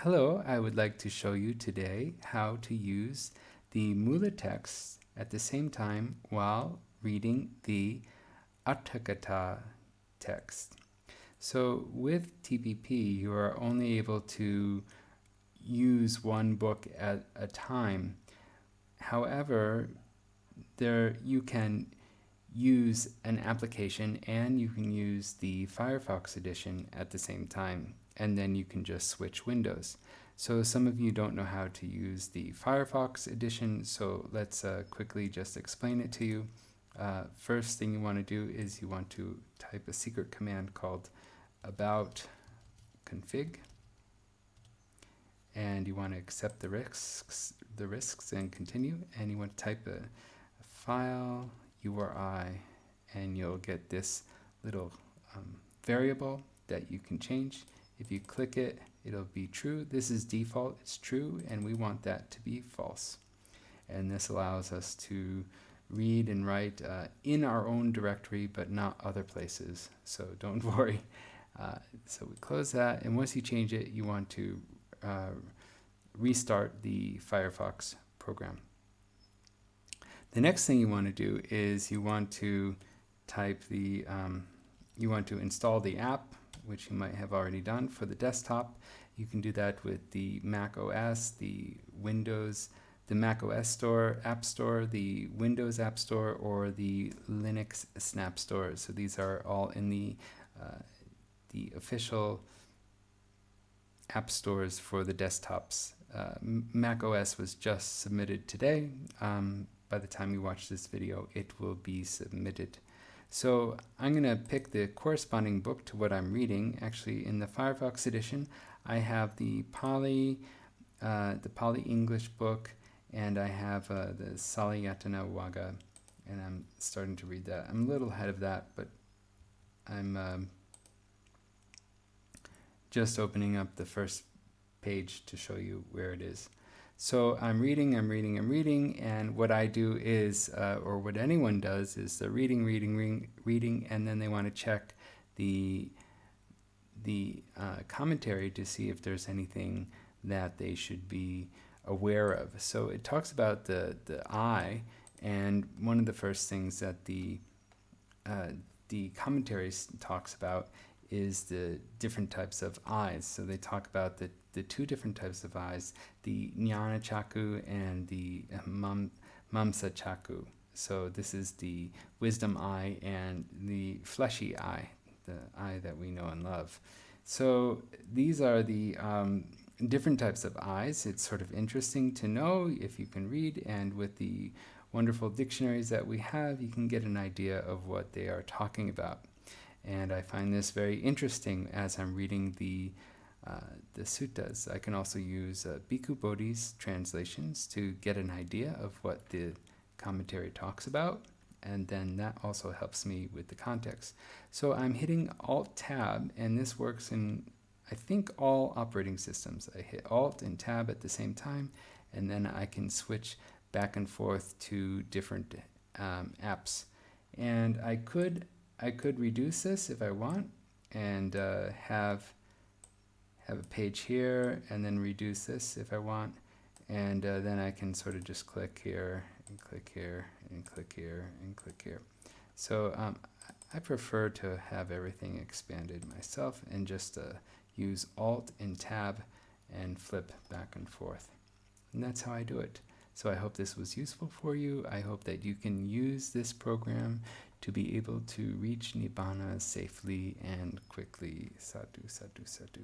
Hello, I would like to show you today how to use the Mula text at the same time while reading the Aṭṭhakathā text. So with TPP, you are only able to use one book at a time. However, you can use an application and you can use the Firefox edition at the same time, and then you can just switch windows. So some of you don't know how to use the Firefox edition, so let's quickly just explain it to you. First thing you want to do is you want to type a secret command called about config, and you want to accept the risks and continue, and you want to type a file URI, and you'll get this little variable that you can change. If you click it, it'll be true. This is default, it's true, and we want that to be false. And this allows us to read and write in our own directory, but not other places, so don't worry. So we close that, and once you change it, you want to restart the Firefox program. The next thing you want to do is you want to install the app, which you might have already done for the desktop. You can do that with the Mac OS, the Windows, the Mac OS Store, App Store, the Windows App Store, or the Linux Snap Store. So these are all in the official app stores for the desktops. Mac OS was just submitted today. By the time you watch this video, it will be submitted. So I'm going to pick the corresponding book to what I'm reading. Actually, in the Firefox edition, I have the Pali English book, and I have the Salayatana Waga, and I'm starting to read that. I'm a little ahead of that, but I'm just opening up the first page to show you where it is. So I'm reading, and what I do is, or what anyone does, is they're reading, and then they want to check the commentary to see if there's anything that they should be aware of. So it talks about the eye, and one of the first things that the commentary talks about is the different types of eyes. So they talk about the two different types of eyes, the Jnana Chaku and the Mamsa Chaku. So this is the wisdom eye and the fleshy eye, the eye that we know and love. So these are the different types of eyes. It's sort of interesting to know if you can read, and with the wonderful dictionaries that we have, you can get an idea of what they are talking about. And I find this very interesting as I'm reading the suttas. I can also use Bhikkhu Bodhi's translations to get an idea of what the commentary talks about, and then that also helps me with the context. So I'm hitting Alt-Tab, and this works in, I think, all operating systems. I hit Alt and Tab at the same time, and then I can switch back and forth to different apps. And I could reduce this if I want, and have a page here, and then reduce this if I want, and then I can sort of just click here and click here and click here and click here. So I prefer to have everything expanded myself and just use Alt and Tab and flip back and forth. And that's how I do it. So I hope this was useful for you. I hope that you can use this program to be able to reach Nibbana safely and quickly. Sadhu, sadhu, sadhu.